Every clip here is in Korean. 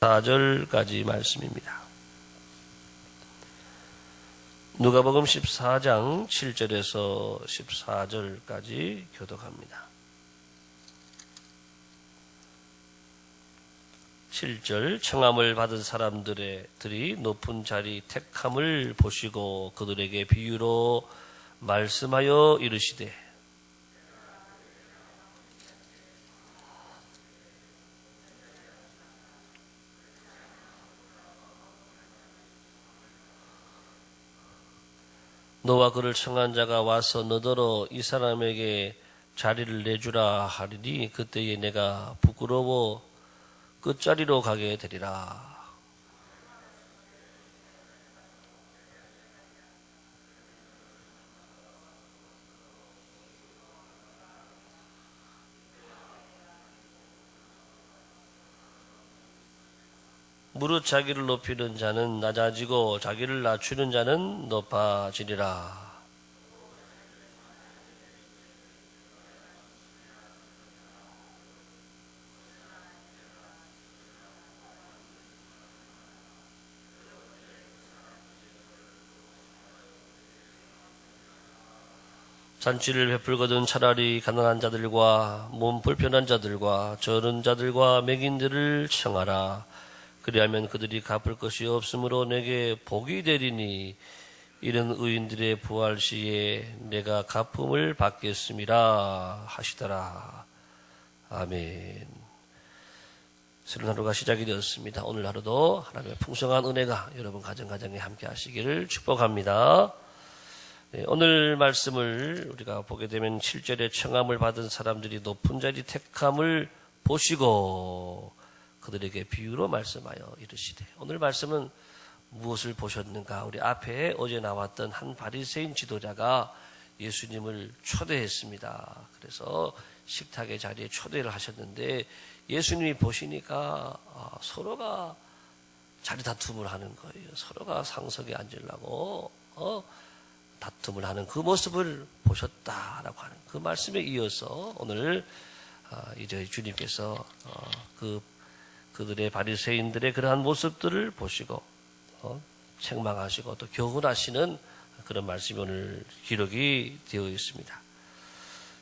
14절까지 말씀입니다. 누가복음 14장 7절에서 14절까지 교독합니다. 7절 청함을 받은 사람들이 높은 자리 택함을 보시고 그들에게 비유로 말씀하여 이르시되 너와 그를 청한 자가 와서 너더러 이 사람에게 자리를 내주라 하리니 그때에 내가 부끄러워 끝자리로 가게 되리라. 무릇 자기를 높이는 자는 낮아지고 자기를 낮추는 자는 높아지리라. 잔치를 베풀거든 차라리 가난한 자들과 몸 불편한 자들과 저른 자들과 맹인들을 청하라. 그리하면 그들이 갚을 것이 없으므로 내게 복이 되리니 이런 의인들의 부활 시에 내가 갚음을 받겠음이라 하시더라. 아멘. 새로운 하루가 시작이 되었습니다. 오늘 하루도 하나님의 풍성한 은혜가 여러분 가정에 함께 하시기를 축복합니다. 네, 오늘 말씀을 우리가 보게 되면 7절에 청함을 받은 사람들이 높은 자리 택함을 보시고 그들에게 비유로 말씀하여 이르시되, 오늘 말씀은 무엇을 보셨는가? 우리 앞에 어제 나왔던 한 바리새인 지도자가 예수님을 초대했습니다. 그래서 식탁의 자리에 초대를 하셨는데 예수님이 보시니까 서로가 자리 다툼을 하는 거예요. 서로가 상석에 앉으려고 다툼을 하는 그 모습을 보셨다라고 하는 그 말씀에 이어서 오늘 이제 주님께서 그들의 바리새인들의 그러한 모습들을 보시고 책망하시고 또 교훈하시는 그런 말씀이 오늘 기록이 되어 있습니다.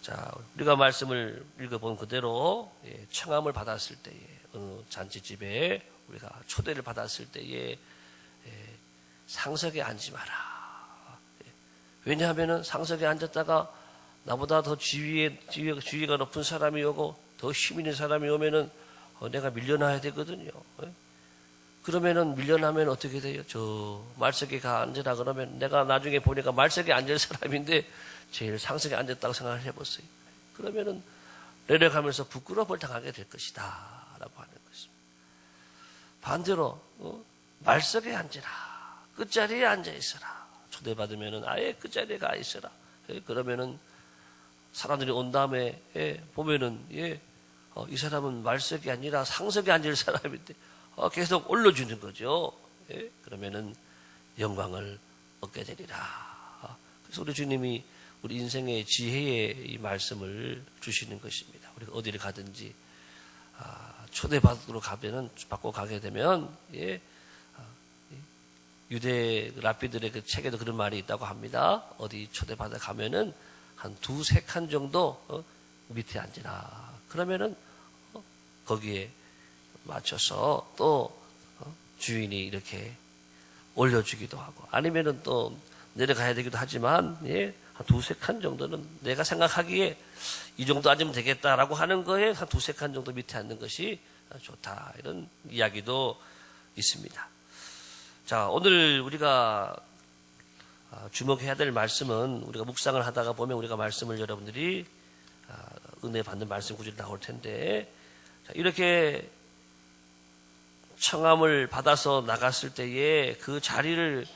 자, 우리가 말씀을 읽어본 그대로 청함을 받았을 때에 어느 잔치집에 우리가 초대를 받았을 때에 상석에 앉지 마라. 왜냐하면 상석에 앉았다가 나보다 더 지위가 높은 사람이 오고 더 힘 있는 사람이 오면은 내가 밀려나야 되거든요. 그러면은 밀려나면 어떻게 돼요? 저 말석에 앉으라 그러면 내가 나중에 보니까 말석에 앉을 사람인데 제일 상석에 앉았다고 생각을 해보세요. 그러면은 내려가면서 부끄러움을 당하게 될 것이다 라고 하는 것입니다. 반대로 말석에 앉으라. 끝자리에 앉아 있어라. 초대받으면은 아예 끝자리에 가 있어라. 그러면은 사람들이 온 다음에 보면은 이 사람은 말석이 아니라 상석에 앉을 사람인데 계속 올려주는 거죠. 그러면은 영광을 얻게 되리라. 그래서 우리 주님이 우리 인생의 지혜의 이 말씀을 주시는 것입니다. 우리가 어디를 가든지 초대받으러 받고 가게 되면 유대 랍비들의 그 책에도 그런 말이 있다고 합니다. 어디 초대받아 가면은 한 2-3칸 정도 밑에 앉으라. 그러면은 거기에 맞춰서 또 주인이 이렇게 올려주기도 하고 아니면은 또 내려가야 되기도 하지만 한 2-3칸 정도는 내가 생각하기에 이 정도 앉으면 되겠다라고 하는 거에 한 2-3칸 정도 밑에 앉는 것이 좋다. 이런 이야기도 있습니다. 자, 오늘 우리가 주목해야 될 말씀은 우리가 묵상을 하다가 보면 우리가 말씀을 여러분들이 은혜 받는 말씀 구절이 나올 텐데, 자, 이렇게 청함을 받아서 나갔을 때에 그 자리를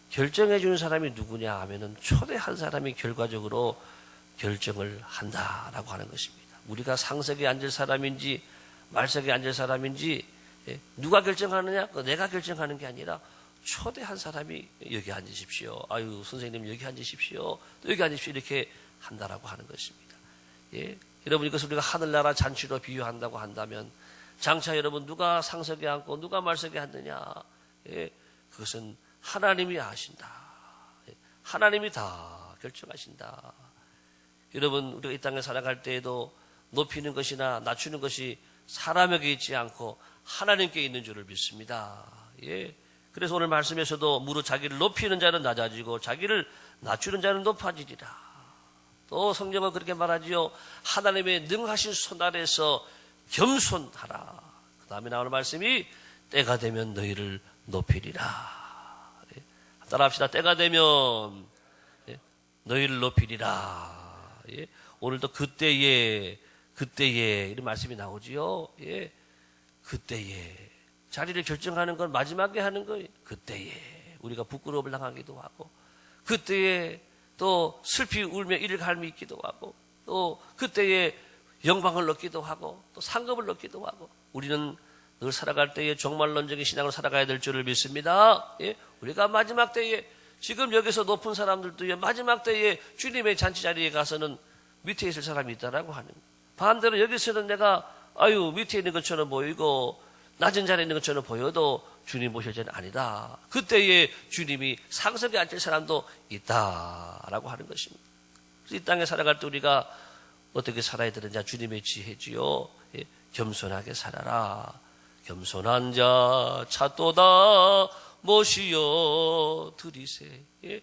결정해 주는 사람이 누구냐 하면은 초대한 사람이 결과적으로 결정을 한다라고 하는 것입니다. 우리가 상석에 앉을 사람인지 말석에 앉을 사람인지 누가 결정하느냐? 내가 결정하는 게 아니라 초대한 사람이 여기 앉으십시오. 아유, 선생님 여기 앉으십시오. 또 여기 앉으십시오. 이렇게 한다라고 하는 것입니다. 여러분, 이것을 우리가 하늘나라 잔치로 비유한다고 한다면 장차 여러분 누가 상석에 앉고 누가 말석에 앉느냐, 예, 그것은 하나님이 아신다. 예, 하나님이 다 결정하신다. 여러분 우리가 이 땅에 살아갈 때에도 높이는 것이나 낮추는 것이 사람에게 있지 않고 하나님께 있는 줄을 믿습니다. 예. 그래서 오늘 말씀에서도 무릇 자기를 높이는 자는 낮아지고 자기를 낮추는 자는 높아지리라. 또 성경은 그렇게 말하지요. 하나님의 능하신 손 아래서 겸손하라. 그 다음에 나오는 말씀이 때가 되면 너희를 높이리라. 예. 따라합시다. 때가 되면 너희를 높이리라. 예. 오늘도 그때에 이런 말씀이 나오지요. 예. 그때에 자리를 결정하는 건 마지막에 하는 거예요. 그때에 우리가 부끄러움을 당하기도 하고, 그때에 또 슬피 울며 이를 갈미 있기도 하고, 또 그때에 영광을 얻기도 하고, 또 상급을 얻기도 하고, 우리는 늘 살아갈 때에 종말론적인 신앙으로 살아가야 될 줄을 믿습니다. 예? 우리가 마지막 때에, 지금 여기서 높은 사람들도 마지막 때에 주님의 잔치 자리에 가서는 밑에 있을 사람이 있다라고 하는 거예요. 반대로 여기서는 내가 밑에 있는 것처럼 보이고 낮은 자리에 있는 것처럼 보여도 주님 모실 자는 아니다. 그때에 주님이 상석에 앉을 사람도 있다라고 하는 것입니다. 그래서 이 땅에 살아갈 때 우리가 어떻게 살아야 되느냐, 주님의 지혜지요. 예, 겸손하게 살아라. 겸손한 자 찾도다 모시어 드리세. 예,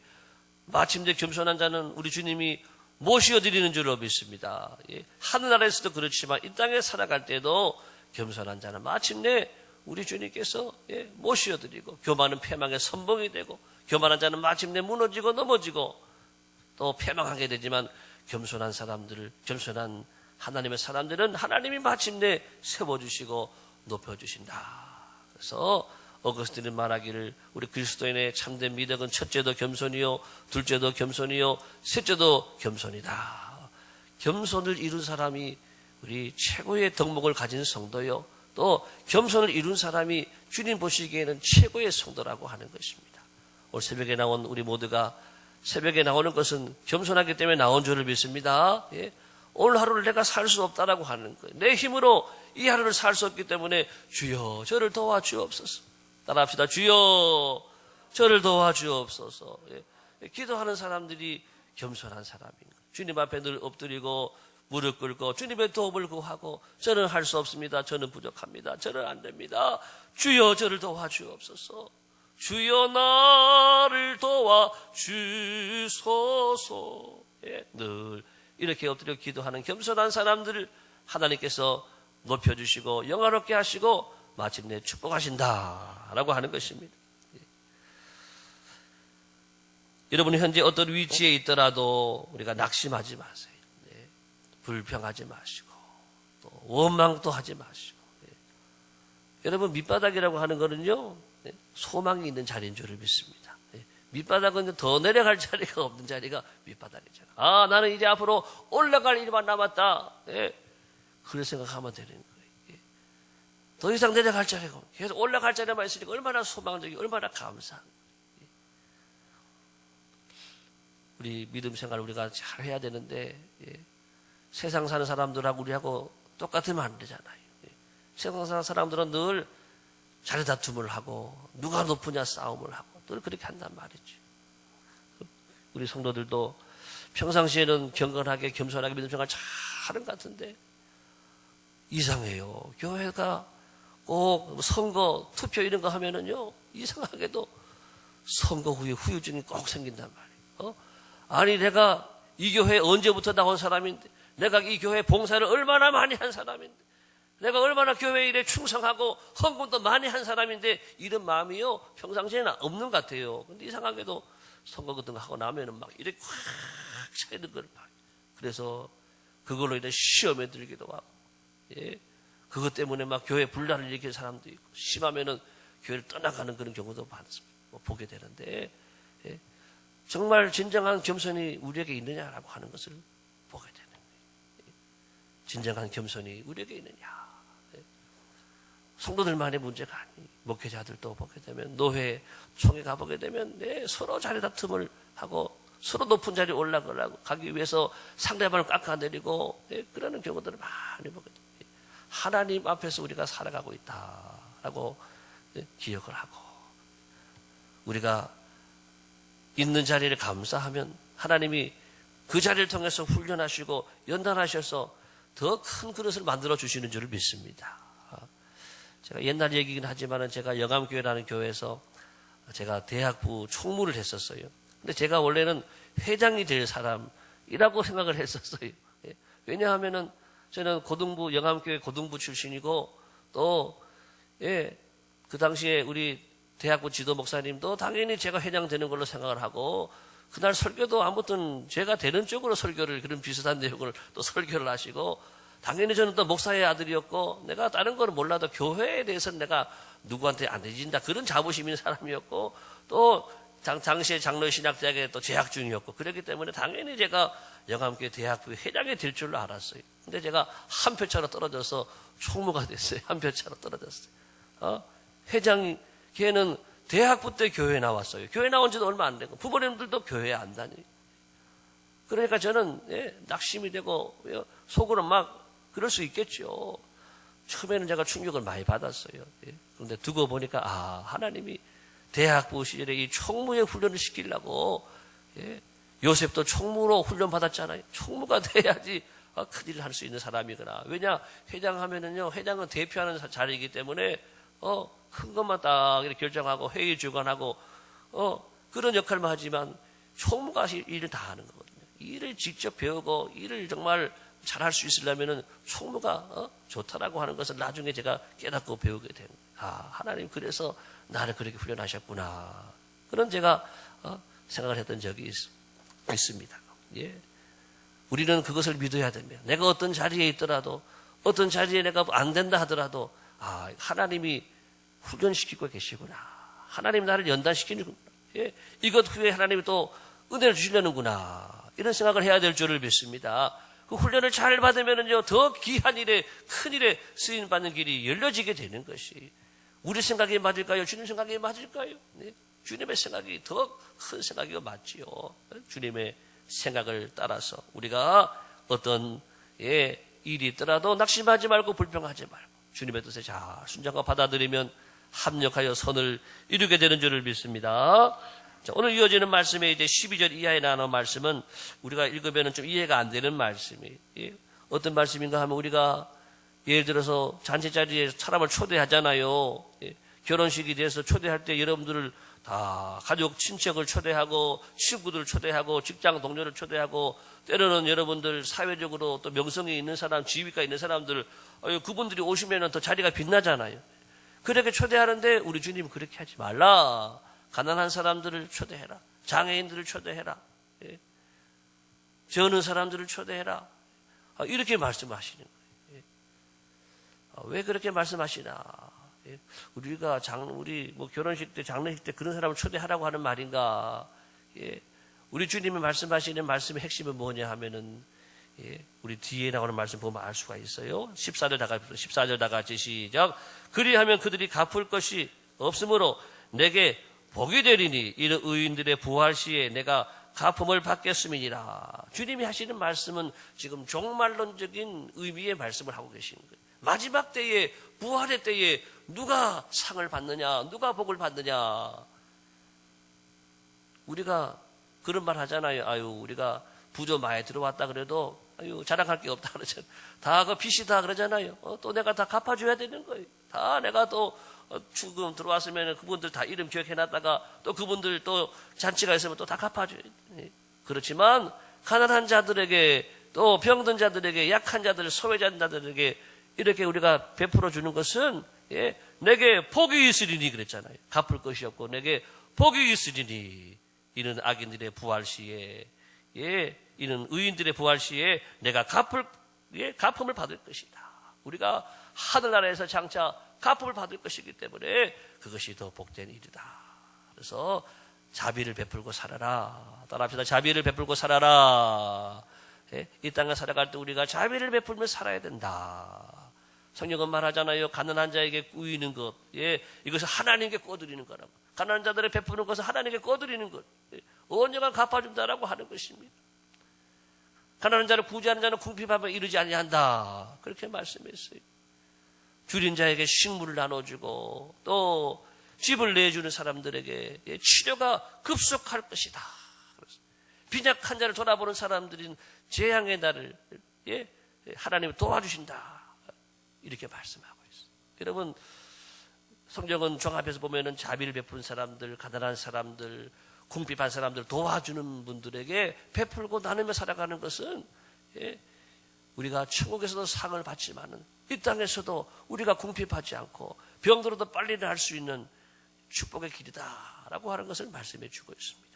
마침내 겸손한 자는 우리 주님이 모시어 드리는 줄로 믿습니다. 예, 하늘나라에서도 그렇지만 이 땅에 살아갈 때도 겸손한 자는 마침내 우리 주님께서 모시어 드리고, 교만은 패망의 선봉이 되고, 교만한 자는 마침내 무너지고 넘어지고 또 패망하게 되지만, 겸손한 사람들, 겸손한 하나님의 사람들은 하나님이 마침내 세워주시고 높여주신다. 그래서 어거스틴은 말하기를, 우리 그리스도인의 참된 미덕은 첫째도 겸손이요, 둘째도 겸손이요, 셋째도 겸손이다. 겸손을 이룬 사람이 우리 최고의 덕목을 가진 성도요, 또 겸손을 이룬 사람이 주님 보시기에는 최고의 성도라고 하는 것입니다. 오늘 새벽에 나온 우리 모두가, 새벽에 나오는 것은 겸손하기 때문에 나온 줄을 믿습니다. 예? 오늘 하루를 내가 살 수 없다라고 하는 거예요. 내 힘으로 이 하루를 살 수 없기 때문에 주여 저를 도와주옵소서. 따라합시다. 주여 저를 도와주옵소서. 예? 기도하는 사람들이 겸손한 사람인 거예요. 주님 앞에 늘 엎드리고 무릎 꿇고 주님의 도움을 구하고, 저는 할 수 없습니다. 저는 부족합니다. 저는 안 됩니다. 주여 저를 도와주옵소서. 주여 나를 도와주소서. 예, 늘 이렇게 엎드려 기도하는 겸손한 사람들을 하나님께서 높여주시고 영화롭게 하시고 마침내 축복하신다라고 하는 것입니다. 예. 여러분이 현재 어떤 위치에 있더라도 우리가 낙심하지 마세요. 불평하지 마시고 또 원망도 하지 마시고. 예. 여러분 밑바닥이라고 하는 거는요, 소망이 있는 자리인 줄을 믿습니다. 예. 밑바닥은 더 내려갈 자리가 없는 자리가 밑바닥이잖아. 아, 나는 이제 앞으로 올라갈 일만 남았다. 예. 그렇게 생각하면 되는 거예요. 예. 더 이상 내려갈 자리가 없고 계속 올라갈 자리만 있으니까 얼마나 소망적이고 얼마나 감사한 거예요. 예. 우리 믿음 생활 우리가 잘 해야 되는데, 예. 세상 사는 사람들하고 우리하고 똑같으면 안 되잖아요. 세상 사는 사람들은 늘 자리다툼을 하고 누가 높으냐 싸움을 하고 늘 그렇게 한단 말이죠. 우리 성도들도 평상시에는 경건하게 겸손하게 믿음 생활 잘하는 것 같은데 이상해요. 교회가 꼭 선거 투표 이런 거 하면은요, 이상하게도 선거 후에 후유증이 꼭 생긴단 말이에요. 아니 내가 이 교회에 언제부터 나온 사람인데, 내가 이 교회 봉사를 얼마나 많이 한 사람인데, 내가 얼마나 교회 일에 충성하고 헌금도 많이 한 사람인데, 이런 마음이요 평상시에는 없는 것 같아요. 근데 이상하게도 선거 같은 거 하고 나면은 막 이렇게 꽉 차 있는 걸 봐요. 그래서 그걸로 인해 시험에 들기도 하고, 예, 그것 때문에 막 교회 분란을 일으키는 사람도 있고, 심하면은 교회를 떠나가는 그런 경우도 보게 되는데, 예, 정말 진정한 겸손이 우리에게 있느냐라고 하는 것을 보게 되는 거예요. 진정한 겸손이 우리에게 있느냐. 성도들만의 문제가 아니, 목회자들도 보게 되면, 노회 총회 가보게 되면 서로 자리다툼을 하고 서로 높은 자리에 올라가기 위해서 상대방을 깎아내리고 그러는 경우들을 많이 보게 됩니다. 하나님 앞에서 우리가 살아가고 있다라고 기억을 하고, 우리가 있는 자리를 감사하면 하나님이 그 자리를 통해서 훈련하시고 연단하셔서 더 큰 그릇을 만들어 주시는 줄을 믿습니다. 제가 옛날 얘기긴 하지만 제가 영암교회라는 교회에서 제가 대학부 총무를 했었어요. 근데 제가 원래는 회장이 될 사람이라고 생각을 했었어요. 왜냐하면은 저는 고등부, 영암교회 고등부 출신이고, 또, 그 당시에 우리 대학부 지도 목사님도 당연히 제가 회장 되는 걸로 생각을 하고, 그날 설교도 아무튼 제가 되는 쪽으로 설교를, 그런 비슷한 내용을 또 설교를 하시고, 당연히 저는 또 목사의 아들이었고, 내가 다른 거는 몰라도 교회에 대해서는 내가 누구한테 안 해진다, 그런 자부심 있는 사람이었고, 또 당시에 장로신학대학에 또 재학 중이었고, 그렇기 때문에 당연히 제가 영암교회 대학부 회장이 될 줄로 알았어요. 근데 제가 한 표 차로 떨어져서 총무가 됐어요. 한 표 차로 떨어졌어요. 회장이, 걔는 대학부 때 교회에 나왔어요. 교회 나온 지도 얼마 안 되고, 부모님들도 교회에 안 다니고. 그러니까 저는, 낙심이 되고, 속으로 막, 그럴 수 있겠죠. 처음에는 제가 충격을 많이 받았어요. 그런데 두고 보니까, 하나님이 대학부 시절에 이 총무의 훈련을 시키려고, 요셉도 총무로 훈련 받았잖아요. 총무가 돼야지 큰일을 할 수 있는 사람이구나. 왜냐, 회장하면은요, 회장은 대표하는 자리이기 때문에, 큰 것만 딱 이렇게 결정하고 회의 주관하고, 그런 역할만 하지만 총무가 일을 다 하는 거거든요. 일을 직접 배우고 일을 정말 잘할 수 있으려면은 총무가 좋다라고 하는 것을 나중에 제가 깨닫고 배우게 된 거예요. 하나님 그래서 나를 그렇게 훈련하셨구나. 그런 제가 생각을 했던 적이 있습니다. 예. 우리는 그것을 믿어야 됩니다. 내가 어떤 자리에 있더라도, 어떤 자리에 내가 안 된다 하더라도, 하나님이 훈련시키고 계시구나. 하나님 나를 연단시키는구나. 예. 이것 후에 하나님이 또 은혜를 주시려는구나. 이런 생각을 해야 될 줄을 믿습니다. 그 훈련을 잘 받으면은요, 더 귀한 일에, 큰 일에 쓰임받는 길이 열려지게 되는 것이, 우리 생각이 맞을까요? 주님 생각이 맞을까요? 네. 주님의 생각이 더 큰 생각이 맞지요. 주님의 생각을 따라서 우리가 어떤 일이 있더라도 낙심하지 말고 불평하지 말고 주님의 뜻에 잘 순종하고 받아들이면 합력하여 선을 이루게 되는 줄을 믿습니다. 자, 오늘 이어지는 말씀에 이제 12절 이하에 나오는 말씀은 우리가 읽으면 좀 이해가 안 되는 말씀이에요. 어떤 말씀인가 하면, 우리가 예를 들어서 잔치 자리에 사람을 초대하잖아요. 결혼식이 돼서 초대할 때 여러분들을 다 가족, 친척을 초대하고, 친구들을 초대하고, 직장 동료를 초대하고, 때로는 여러분들 사회적으로 또 명성이 있는 사람, 지위가 있는 사람들, 그분들이 오시면 더 자리가 빛나잖아요. 그렇게 초대하는데 우리 주님은 그렇게 하지 말라. 가난한 사람들을 초대해라. 장애인들을 초대해라. 저는 사람들을 초대해라. 이렇게 말씀하시는 거예요. 왜 그렇게 말씀하시나? 우리가 우리 결혼식 때, 장례식 때 그런 사람을 초대하라고 하는 말인가? 우리 주님이 말씀하시는 말씀의 핵심은 뭐냐 하면은, 우리 뒤에 나오는 말씀 보면 알 수가 있어요. 14절 다 같이 시작. 그리하면 그들이 갚을 것이 없으므로 내게 복이 되리니 이런 의인들의 부활 시에 내가 갚음을 받겠음이니라. 주님이 하시는 말씀은 지금 종말론적인 의미의 말씀을 하고 계시는 거예요. 마지막 때에, 부활의 때에 누가 상을 받느냐, 누가 복을 받느냐. 우리가 그런 말 하잖아요. 우리가 부조 많이 들어왔다 그래도 자랑할 게 없다 그러잖아요. 다 그 빚이다 그러잖아요. 또 내가 다 갚아줘야 되는 거예요. 다 내가 또 죽음 들어왔으면 그분들 다 이름 기억해놨다가 또 그분들 또 잔치가 있으면 또 다 갚아줘야 돼요. 그렇지만 가난한 자들에게, 또 병든 자들에게, 약한 자들, 소외자들에게 이렇게 우리가 베풀어 주는 것은, 내게 복이 있으리니 그랬잖아요. 갚을 것이 없고 내게 복이 있으리니 이는 악인들의 부활 시에, 이는 의인들의 부활 시에 내가 갚음을 받을 것이다. 우리가 하늘나라에서 장차 갚음을 받을 것이기 때문에 그것이 더 복된 일이다. 그래서 자비를 베풀고 살아라. 따라합시다. 자비를 베풀고 살아라. 이 땅에 살아갈 때 우리가 자비를 베풀며 살아야 된다. 성경은 말하잖아요. 가난한 자에게 꾸이는 것, 이것을 하나님께 꺼드리는 거라고. 가난한 자들의 베푸는 것을 하나님께 꺼드리는 것, 언젠가 갚아준다라고 하는 것입니다. 가난한 자를 구제하는 자는 궁핍함에 이르지 아니한다. 그렇게 말씀했어요. 줄인 자에게 식물을 나눠주고 또 집을 내주는 사람들에게 치료가 급속할 것이다. 빈약한 자를 돌아보는 사람들인 재앙의 날을 하나님이 도와주신다. 이렇게 말씀하고 있어요. 여러분, 성경은 종합해서 보면은 자비를 베푸는 사람들, 가난한 사람들, 궁핍한 사람들 도와주는 분들에게 베풀고 나누며 살아가는 것은 우리가 천국에서도 상을 받지만은 이 땅에서도 우리가 궁핍하지 않고 병들어도 빨리 나을 수 있는 축복의 길이다라고 하는 것을 말씀해 주고 있습니다.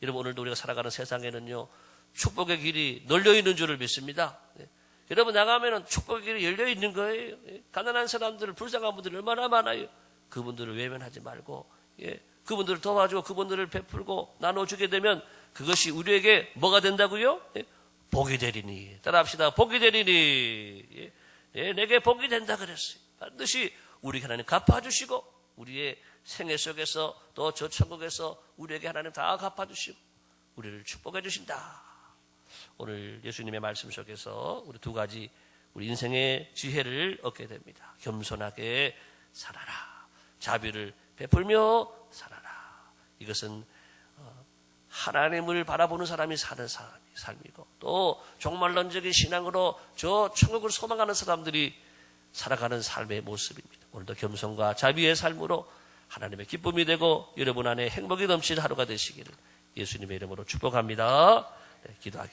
여러분, 오늘도 우리가 살아가는 세상에는요, 축복의 길이 널려 있는 줄을 믿습니다. 여러분, 나가면은 축복의 길이 열려 있는 거예요. 가난한 사람들, 불쌍한 분들이 얼마나 많아요. 그분들을 외면하지 말고, 그분들을 도와주고 그분들을 베풀고 나눠주게 되면 그것이 우리에게 뭐가 된다고요? 복이 되리니. 따라합시다. 복이 되리니. 내게 복이 된다 그랬어요. 반드시 우리 하나님 갚아주시고 우리의 생애 속에서 또 저 천국에서 우리에게 하나님 다 갚아주시고 우리를 축복해 주신다. 오늘 예수님의 말씀 속에서 우리 두 가지 우리 인생의 지혜를 얻게 됩니다. 겸손하게 살아라. 자비를 베풀며 살아라. 이것은 하나님을 바라보는 사람이 사는 삶이고 또 종말론적인 신앙으로 저 천국을 소망하는 사람들이 살아가는 삶의 모습입니다. 오늘도 겸손과 자비의 삶으로 하나님의 기쁨이 되고 여러분 안에 행복이 넘치는 하루가 되시기를 예수님의 이름으로 축복합니다. 기도하겠습니다.